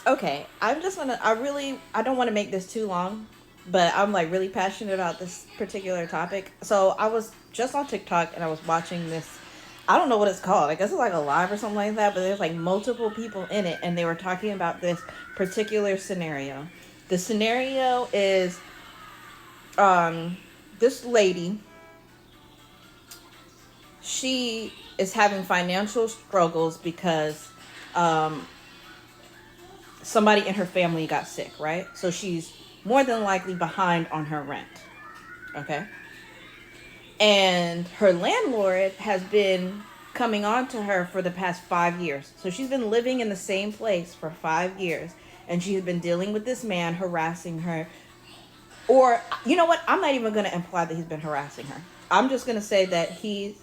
Okay, I don't want to make this too long, but I'm like really passionate about this particular topic. So I was just on TikTok and I was watching this. I don't know what it's called. I guess it's like a live or something like that. But there's like multiple people in it, and they were talking about this particular scenario. The scenario is um this lady, she is having financial struggles because um somebody in her family got sick, right? So she's more than likely behind on her rent. Okay. And her landlord has been coming on to her for the past 5 years. So she's been living in the same place for 5 years. And she has been dealing with this man harassing her. Or, you know what? I'm not even going to imply that he's been harassing her. I'm just going to say that he's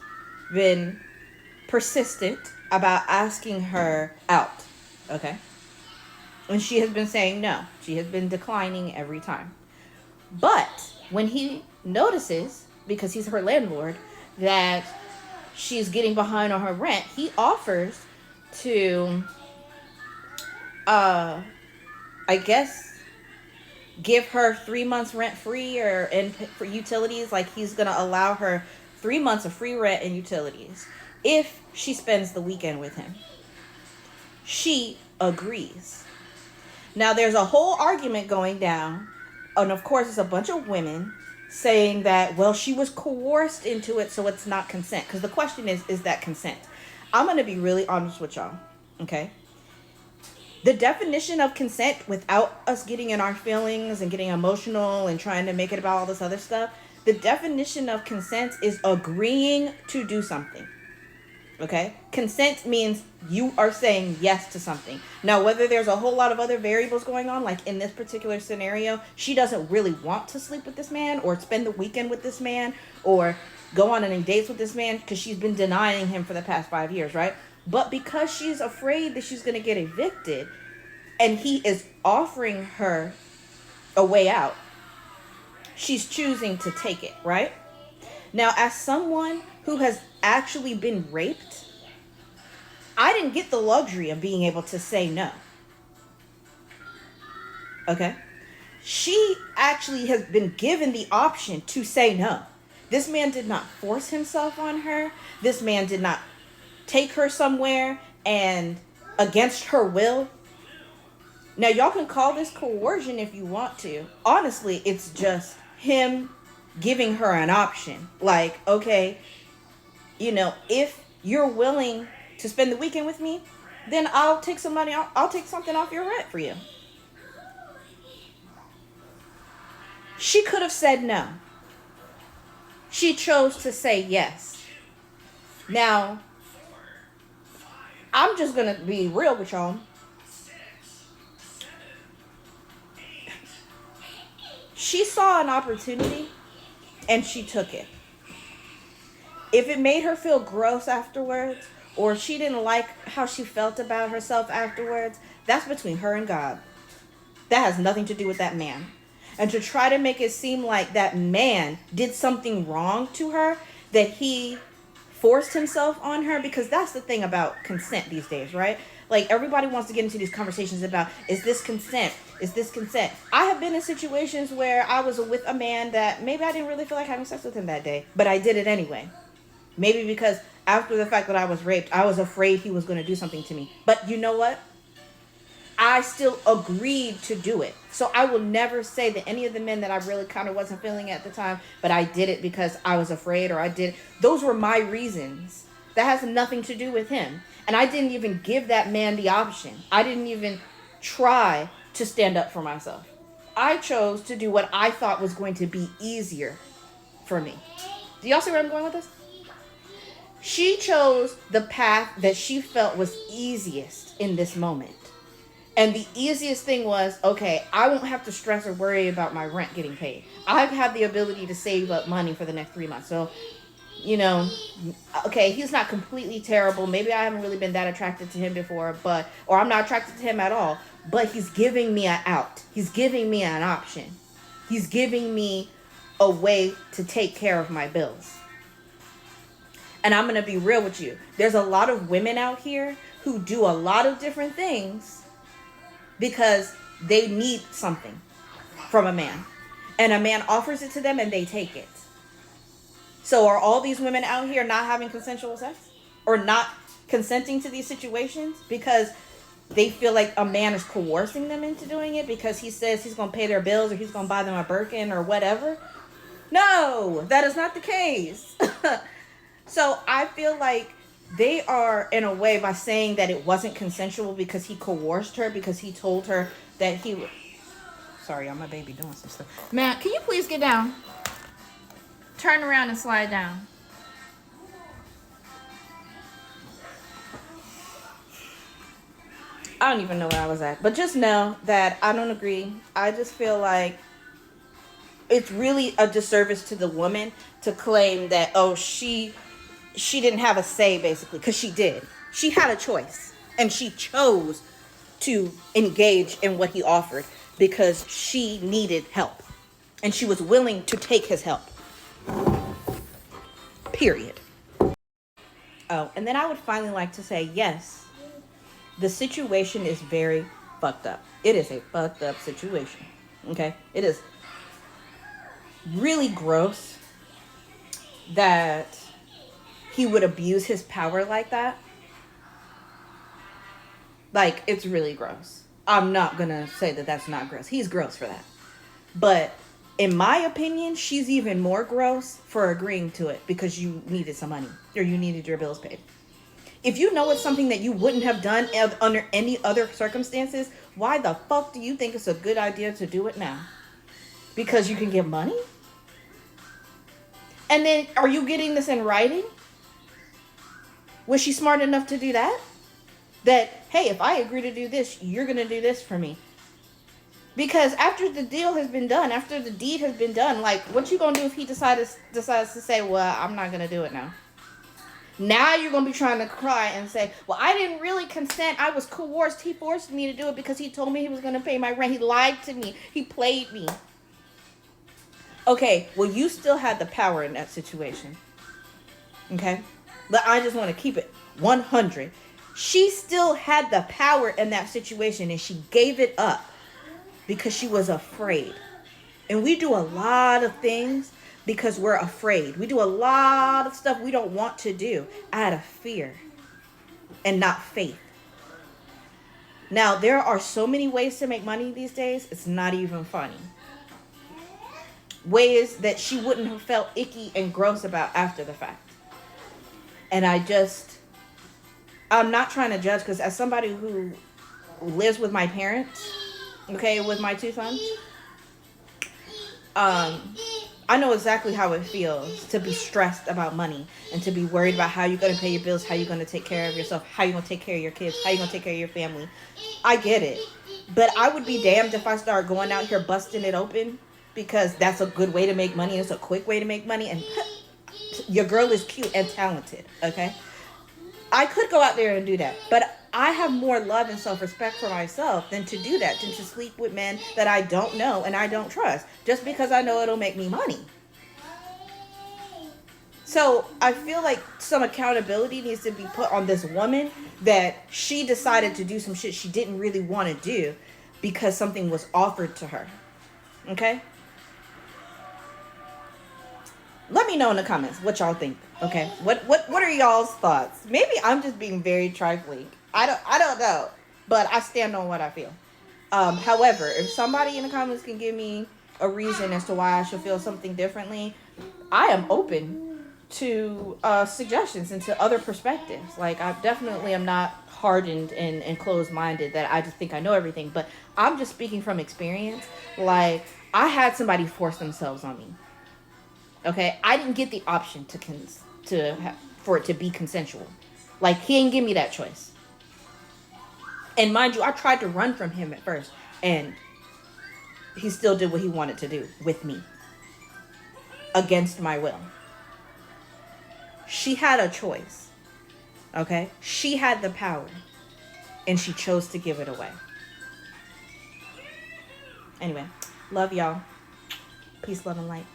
been persistent about asking her out. Okay. And she has been saying no. She has been declining every time. But when he notices, because he's her landlord, that she's getting behind on her rent, he offers to, uh, I guess, give her 3 months rent free or and for utilities. Like he's gonna allow her 3 months of free rent and utilities if she spends the weekend with him. She agrees. Now there's a whole argument going down, and of course it's a bunch of women saying that, well, she was coerced into it, so it's not consent. Because the question is that consent? I'm going to be really honest with y'all, okay? The definition of consent, without us getting in our feelings and getting emotional and trying to make it about all this other stuff, the definition of consent is agreeing to do something. Okay? Consent means you are saying yes to something. Now, whether there's a whole lot of other variables going on, like in this particular scenario, she doesn't really want to sleep with this man or spend the weekend with this man or go on any dates with this man because she's been denying him for the past 5 years, right? But because she's afraid that she's going to get evicted and he is offering her a way out, she's choosing to take it, right? Now, as someone who has actually been raped, I didn't get the luxury of being able to say no. Okay? She actually has been given the option to say no. This man did not force himself on her. This man did not take her somewhere and against her will. Now, y'all can call this coercion if you want to. Honestly, it's just him giving her an option. Like, okay, if you're willing to spend the weekend with me, then I'll take some money. I'll take something off your rent for you. She could have said no. She chose to say yes. Now, I'm just going to be real with y'all. She saw an opportunity and she took it. If it made her feel gross afterwards, or she didn't like how she felt about herself afterwards, that's between her and God. That has nothing to do with that man. And to try to make it seem like that man did something wrong to her, that he forced himself on her, because that's the thing about consent these days, right? Like, everybody wants to get into these conversations about, is this consent? Is this consent? I have been in situations where I was with a man that maybe I didn't really feel like having sex with him that day, but I did it anyway. Maybe because after the fact that I was raped, I was afraid he was going to do something to me. But you know what? I still agreed to do it. So I will never say that any of the men that I really kind of wasn't feeling at the time, but I did it because I was afraid, or I did. Those were my reasons. That has nothing to do with him. And I didn't even give that man the option. I didn't even try to stand up for myself. I chose to do what I thought was going to be easier for me. Do y'all see where I'm going with this? She chose the path that she felt was easiest in this moment. And the easiest thing was, okay, I won't have to stress or worry about my rent getting paid. I have the ability to save up money for the next 3 months. So, okay, he's not completely terrible. Maybe I haven't really been that attracted to him before, or I'm not attracted to him at all. But he's giving me an out. He's giving me an option. He's giving me a way to take care of my bills. And I'm going to be real with you. There's a lot of women out here who do a lot of different things because they need something from a man. And a man offers it to them and they take it. So are all these women out here not having consensual sex? Or not consenting to these situations because they feel like a man is coercing them into doing it because he says he's going to pay their bills or he's going to buy them a Birkin or whatever? No, that is not the case. So I feel like they are, in a way, by saying that it wasn't consensual because he coerced her, because he told her that he would. Sorry, I'm my baby doing some stuff. Matt, can you please get down? Turn around and slide down. I don't even know where I was at. But just know that I don't agree. I just feel like it's really a disservice to the woman to claim that, oh, she didn't have a say, basically, because she did. She had a choice, and she chose to engage in what he offered because she needed help, and she was willing to take his help. Period. Oh, and then I would finally like to say, yes, the situation is very fucked up. It is a fucked up situation. Okay? It is really gross that he would abuse his power like that. Like, it's really gross. I'm not gonna say that that's not gross. He's gross for that. But in my opinion, she's even more gross for agreeing to it because you needed some money or you needed your bills paid. If you know it's something that you wouldn't have done under any other circumstances, why the fuck do you think it's a good idea to do it now? Because you can get money? And then, are you getting this in writing? Was she smart enough to do that? That, hey, if I agree to do this, you're going to do this for me. Because after the deal has been done, after the deed has been done, like, what you going to do if he decides to say, well, I'm not going to do it now? Now you're going to be trying to cry and say, well, I didn't really consent. I was coerced. He forced me to do it because he told me he was going to pay my rent. He lied to me. He played me. Okay, well, you still had the power in that situation. Okay? But I just want to keep it 100. She still had the power in that situation and she gave it up because she was afraid. And we do a lot of things because we're afraid. We do a lot of stuff we don't want to do out of fear and not faith. Now, there are so many ways to make money these days, it's not even funny. Ways that she wouldn't have felt icky and gross about after the fact. And I'm not trying to judge because as somebody who lives with my parents, okay, with my two sons, I know exactly how it feels to be stressed about money and to be worried about how you're going to pay your bills, how you're going to take care of yourself, how you're going to take care of your kids, how you're going to take care of your family. I get it. But I would be damned if I start going out here busting it open because that's a good way to make money. It's a quick way to make money. And your girl is cute and talented, okay? I could go out there and do that. But I have more love and self-respect for myself than to do that, than to sleep with men that I don't know and I don't trust, just because I know it'll make me money. So I feel like some accountability needs to be put on this woman that she decided to do some shit she didn't really want to do because something was offered to her. Okay? Let me know in the comments what y'all think. Okay? What are y'all's thoughts? Maybe I'm just being very trifling. I don't know, but I stand on what I feel. However, if somebody in the comments can give me a reason as to why I should feel something differently, I am open to suggestions and to other perspectives. Like, I definitely am not hardened and closed-minded that I just think I know everything, but I'm just speaking from experience. Like, I had somebody force themselves on me. Okay? I didn't get the option for it to be consensual. Like, he didn't give me that choice. And mind you, I tried to run from him at first. And he still did what he wanted to do with me. Against my will. She had a choice. Okay? She had the power. And she chose to give it away. Anyway, love y'all. Peace, love, and light.